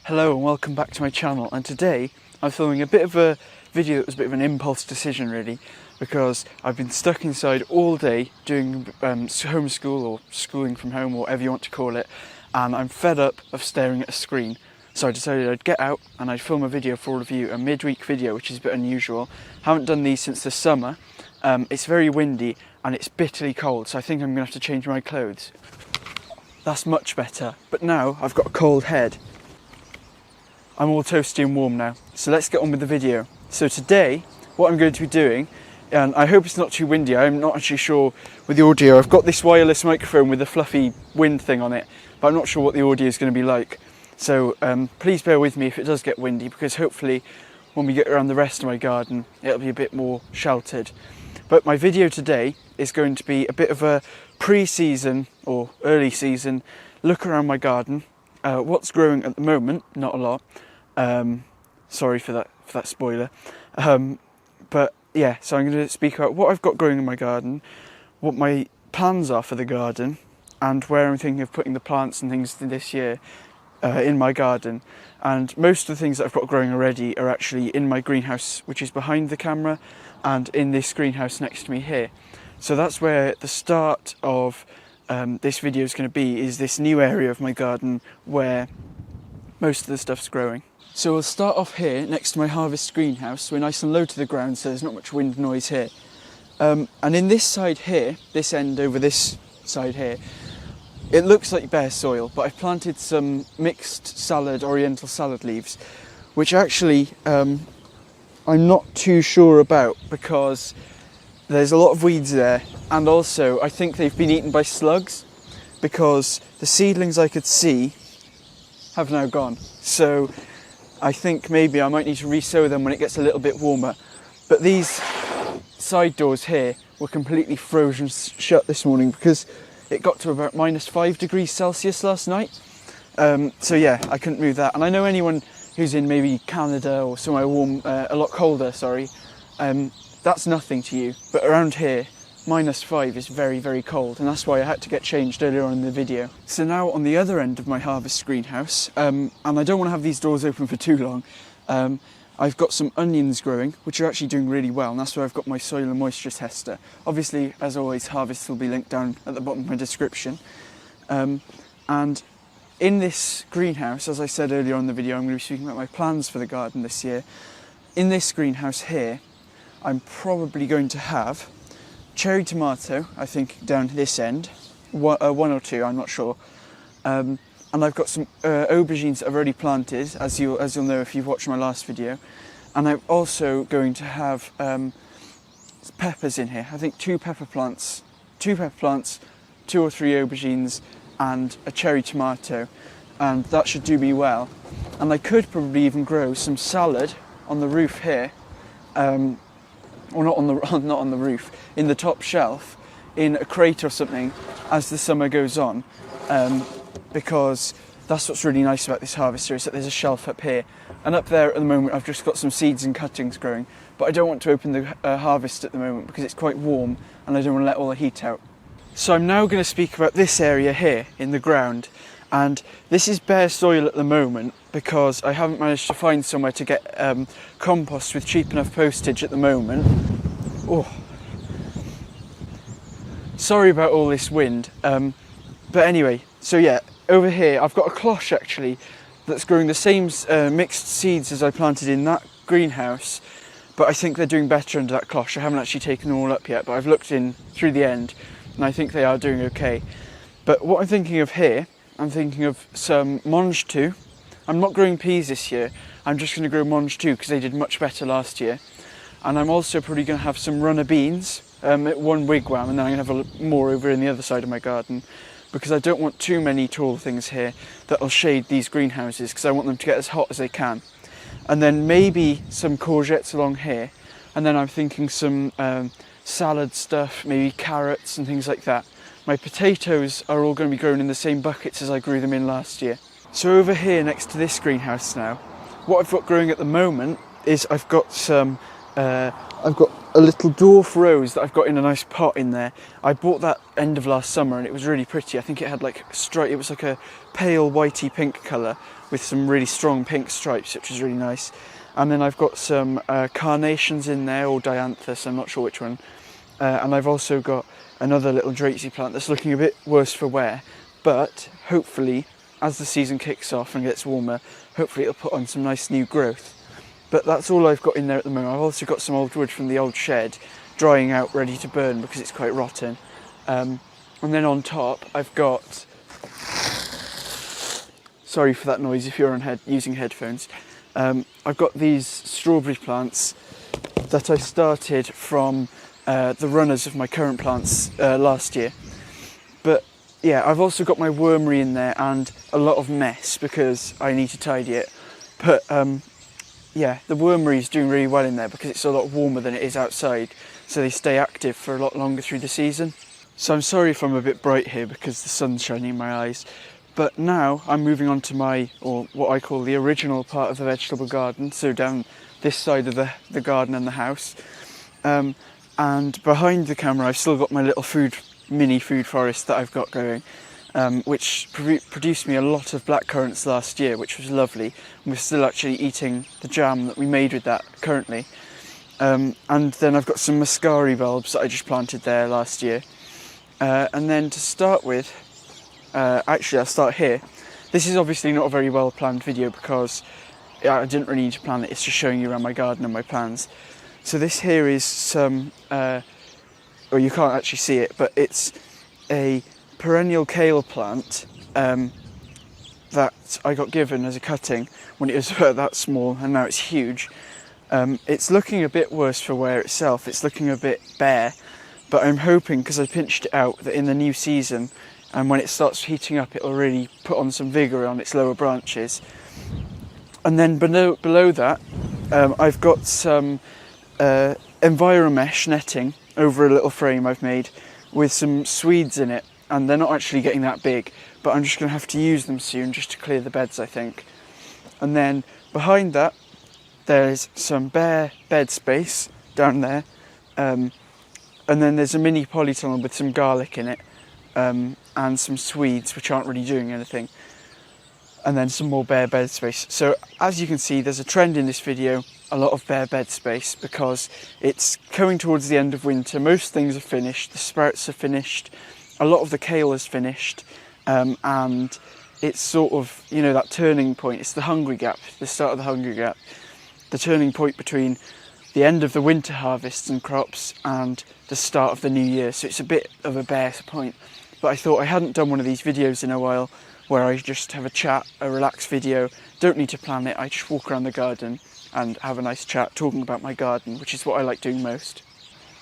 Hello and welcome back to my channel, and today I'm filming a bit of a video that was a bit of an impulse decision really, because I've been stuck inside all day doing homeschool or schooling from home or whatever you want to call it, and I'm fed up of staring at a screen. So I decided I'd get out and I'd film a video for all of you, a midweek video, which is a bit unusual. Haven't done these since the summer. It's very windy and it's bitterly cold, so I think I'm going to have to change my clothes. That's much better, but now I've got a cold head. I'm all toasty and warm now, so let's get on with the video. So today, what I'm going to be doing, and I hope it's not too windy, I'm not actually sure with the audio. I've got this wireless microphone with a fluffy wind thing on it, but I'm not sure what the audio is going to be like. So please bear with me if it does get windy, because hopefully when we get around the rest of my garden, it'll be a bit more sheltered. But my video today is going to be a bit of a pre-season or early season look around my garden. What's growing at the moment, not a lot. Sorry for that spoiler. But yeah, so I'm going to speak about what I've got growing in my garden, what my plans are for the garden, and where I'm thinking of putting the plants and things this year in my garden. And most of the things that I've got growing already are actually in my greenhouse, which is behind the camera, and in this greenhouse next to me here. So that's where the start of this video is going to be, is this new area of my garden where most of the stuff's growing. So we'll start off here next to my harvest greenhouse. We're nice and low to the ground, so there's not much wind noise here. And in this side here, this end over this side here, it looks like bare soil, but I've planted some mixed salad, oriental salad leaves, which actually I'm not too sure about, because there's a lot of weeds there, and also I think they've been eaten by slugs, because the seedlings I could see have now gone. So I think maybe I might need to re-sow them when it gets a little bit warmer. But these side doors here were completely frozen shut this morning because it got to about -5 degrees Celsius last night. So yeah, I couldn't move that. And I know anyone who's in maybe Canada or somewhere warm, a lot colder, sorry, that's nothing to you. But around here, -5 is very, very cold, and that's why I had to get changed earlier on in the video. So now on the other end of my harvest greenhouse, and I don't want to have these doors open for too long, I've got some onions growing, which are actually doing really well, and that's where I've got my soil and moisture tester. Obviously, as always, harvest will be linked down at the bottom of my description. And in this greenhouse, as I said earlier on in the video, I'm going to be speaking about my plans for the garden this year. In this greenhouse here, I'm probably going to have cherry tomato, I think, down this end, one or two, I'm not sure. And I've got some aubergines that I've already planted, as you'll know if you've watched my last video. And I'm also going to have peppers in here. I think two pepper plants, 2 or 3 aubergines, and a cherry tomato. And that should do me well. And I could probably even grow some salad on the roof here. Or not on the roof, in the top shelf, in a crate or something, as the summer goes on, because that's what's really nice about this harvester, is that there's a shelf up here, and up there at the moment I've just got some seeds and cuttings growing, but I don't want to open the harvest at the moment because it's quite warm and I don't want to let all the heat out. So I'm now going to speak about this area here in the ground, and this is bare soil at the moment because I haven't managed to find somewhere to get compost with cheap enough postage at the moment. Oh, sorry about all this wind, but anyway, so yeah, over here I've got a cloche actually that's growing the same mixed seeds as I planted in that greenhouse, but I think they're doing better under that cloche. I haven't actually taken them all up yet, but I've looked in through the end and I think they are doing okay. But what I'm thinking of here, I'm thinking of some mange tout. I'm not growing peas this year, I'm just going to grow mange tout because they did much better last year. And I'm also probably going to have some runner beans, one wigwam, and then I'm going to have more over in the other side of my garden, because I don't want too many tall things here that'll shade these greenhouses, because I want them to get as hot as they can. And then maybe some courgettes along here, and then I'm thinking some salad stuff, maybe carrots and things like that. My potatoes are all going to be grown in the same buckets as I grew them in last year. So over here next to this greenhouse now, what I've got growing at the moment is I've got a little dwarf rose that I've got in a nice pot in there. I bought that end of last summer and it was really pretty. I think it had like it was like a pale whitey pink colour with some really strong pink stripes, which was really nice. And then I've got some carnations in there, or dianthus, I'm not sure which one. And I've also got another little daisy plant that's looking a bit worse for wear, but hopefully as the season kicks off and gets warmer, hopefully it'll put on some nice new growth. But that's all I've got in there at the moment. I've also got some old wood from the old shed drying out, ready to burn because it's quite rotten. And then on top I've got, sorry for that noise if you're using headphones, I've got these strawberry plants that I started from the runners of my current plants last year. But yeah, I've also got my wormery in there and a lot of mess because I need to tidy it. But yeah, the wormery is doing really well in there because it's a lot warmer than it is outside, so they stay active for a lot longer through the season. So I'm sorry if I'm a bit bright here because the sun's shining in my eyes. But now I'm moving on to my, or what I call the original part of the vegetable garden, so down this side of the garden and the house. And behind the camera I've still got my little mini food forest that I've got going, which produced me a lot of blackcurrants last year, which was lovely. And we're still actually eating the jam that we made with that currently. And then I've got some muscari bulbs that I just planted there last year. And then to start with, actually I'll start here. This is obviously not a very well planned video because I didn't really need to plan it, it's just showing you around my garden and my plans. So this here is some, well, you can't actually see it, but it's a perennial kale plant that I got given as a cutting when it was that small, and now it's huge. It's looking a bit worse for wear itself, it's looking a bit bare, but I'm hoping, because I pinched it out, that in the new season, and when it starts heating up, it'll really put on some vigour on its lower branches. And then below that, I've got some Enviromesh netting over a little frame I've made with some Swedes in it, and they're not actually getting that big, but I'm just going to have to use them soon just to clear the beds, I think. And then behind that there's some bare bed space down there, and then there's a mini polytunnel with some garlic in it, and some Swedes which aren't really doing anything, and then some more bare bed space. So as you can see, there's a trend in this video, a lot of bare bed space, because it's coming towards the end of winter. Most things are finished, the sprouts are finished, a lot of the kale is finished, and it's sort of, you know, that turning point. It's the hungry gap, the start of the hungry gap, the turning point between the end of the winter harvests and crops and the start of the new year. So it's a bit of a bare point, but I thought I hadn't done one of these videos in a while where I just have a chat, a relaxed video, don't need to plan it, I just walk around the garden and have a nice chat talking about my garden, which is what I like doing most.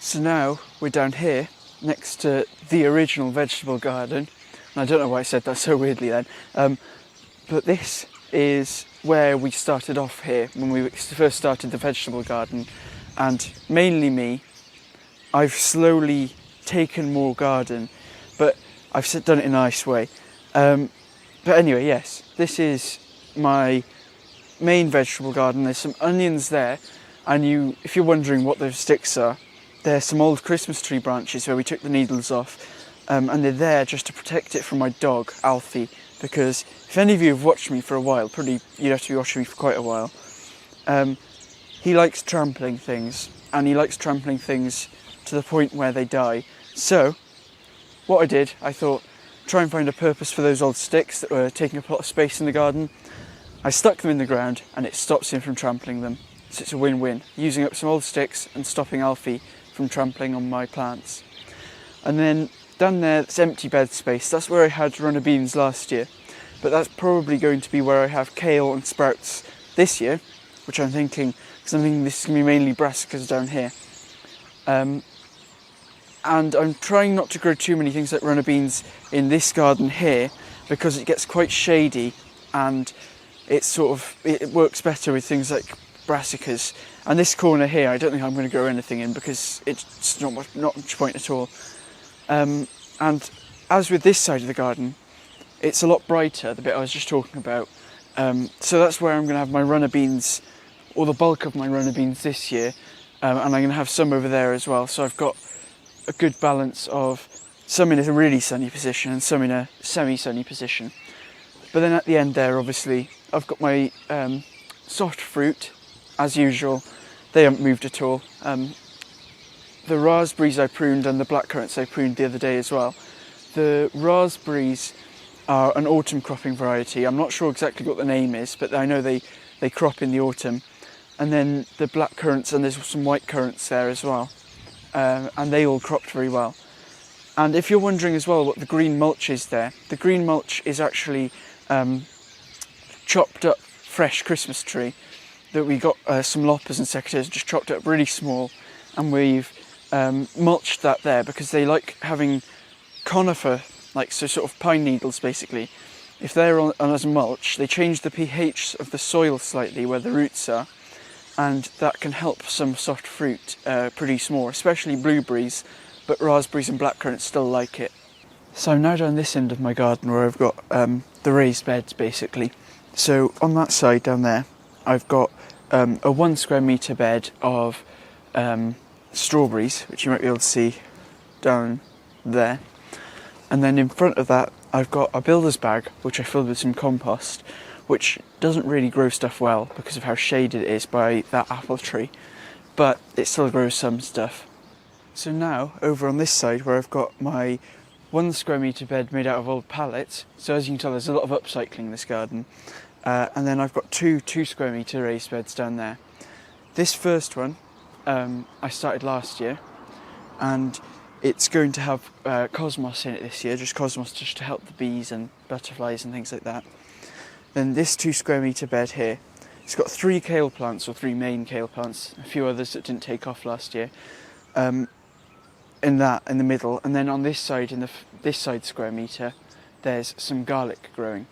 So now we're down here next to the original vegetable garden, and I don't know why I said that so weirdly then, but this is where we started off here when we first started the vegetable garden, and mainly me. I've slowly taken more garden, but I've done it in a nice way. But anyway, yes, this is my main vegetable garden. There's some onions there, and if you're wondering what those sticks are, they're some old Christmas tree branches where we took the needles off, and they're there just to protect it from my dog, Alfie, because if any of you have watched me for a while, probably you'd have to be watching me for quite a while, he likes trampling things, and he likes trampling things to the point where they die. So what I did, I thought, try and find a purpose for those old sticks that were taking up a lot of space in the garden. I stuck them in the ground and it stops him from trampling them. So it's a win-win, using up some old sticks and stopping Alfie from trampling on my plants. And then down there, it's empty bed space. That's where I had runner beans last year, but that's probably going to be where I have kale and sprouts this year, which I'm thinking, because I'm thinking this is going to be mainly brassicas down here. And I'm trying not to grow too many things like runner beans in this garden here, because it gets quite shady and it works better with things like brassicas. And this corner here, I don't think I'm going to grow anything in because it's not much point at all. And as with this side of the garden, it's a lot brighter, the bit I was just talking about. So that's where I'm going to have my runner beans, or the bulk of my runner beans this year. and I'm going to have some over there as well. So I've got a good balance of some in a really sunny position and some in a semi-sunny position. But then at the end there, obviously, I've got my soft fruit, as usual. They haven't moved at all. The raspberries I pruned and the blackcurrants I pruned the other day as well. The raspberries are an autumn cropping variety. I'm not sure exactly what the name is, but I know they crop in the autumn. And then the blackcurrants, and there's some white currants there as well. And they all cropped very well. And if you're wondering as well what the green mulch is there, the green mulch is actually chopped up fresh Christmas tree that we got some loppers and secateurs just chopped up really small, and we've mulched that there because they like having conifer, like so sort of pine needles basically. If they're on as mulch, they change the pH of the soil slightly where the roots are, and that can help some soft fruit produce more, especially blueberries, but raspberries and blackcurrants still like it. So I'm now down this end of my garden where I've got the raised beds basically. So on that side down there, I've got a 1 square metre bed of strawberries, which you might be able to see down there. And then in front of that, I've got a builder's bag, which I filled with some compost, which doesn't really grow stuff well because of how shaded it is by that apple tree, but it still grows some stuff. So now, over on this side where I've got my 1 square metre bed made out of old pallets, so as you can tell there's a lot of upcycling in this garden, and then I've got two 2 square metre raised beds down there. This first one I started last year, and it's going to have cosmos in it this year, just cosmos just to help the bees and butterflies and things like that. Then this 2 square metre bed here, it's got 3 kale plants, or 3 main kale plants, a few others that didn't take off last year, in the middle, and then on this side, this side square metre, there's some garlic growing.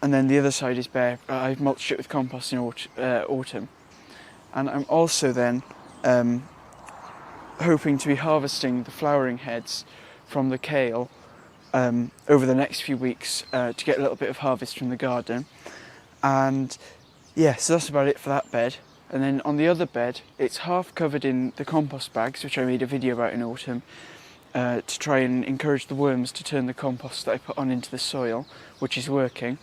And then the other side is bare. I've mulched it with compost in autumn. And I'm also then hoping to be harvesting the flowering heads from the kale over the next few weeks to get a little bit of harvest from the garden. And yeah, so that's about it for that bed. And then on the other bed, it's half covered in the compost bags, which I made a video about in autumn, to try and encourage the worms to turn the compost that I put on into the soil, which is working.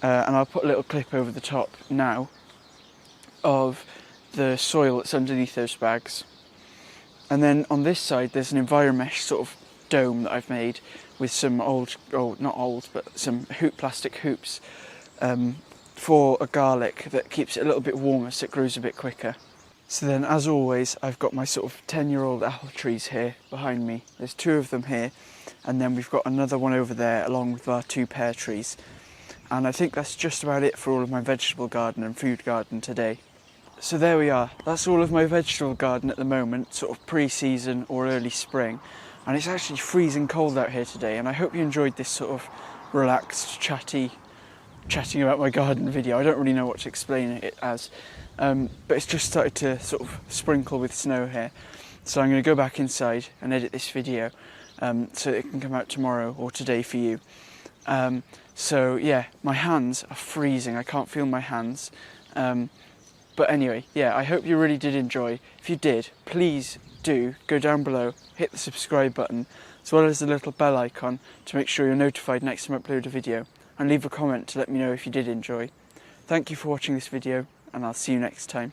And I'll put a little clip over the top now of the soil that's underneath those bags. And then on this side, there's an EnviroMesh sort of dome that I've made with some some plastic hoops for a garlic that keeps it a little bit warmer so it grows a bit quicker. So then, as always, I've got my sort of 10-year-old apple trees here behind me. There's 2 of them here, and then we've got another one over there along with our 2 pear trees. And I think that's just about it for all of my vegetable garden and food garden today. So there we are, that's all of my vegetable garden at the moment, sort of pre-season or early spring. And it's actually freezing cold out here today, and I hope you enjoyed this sort of relaxed, chatting about my garden video. I don't really know what to explain it as, but it's just started to sort of sprinkle with snow here. So I'm going to go back inside and edit this video so it can come out tomorrow or today for you. So yeah, my hands are freezing, I can't feel my hands. But anyway, yeah, I hope you really did enjoy. If you did, please do go down below, hit the subscribe button, as well as the little bell icon to make sure you're notified next time I upload a video, and leave a comment to let me know if you did enjoy. Thank you for watching this video, and I'll see you next time.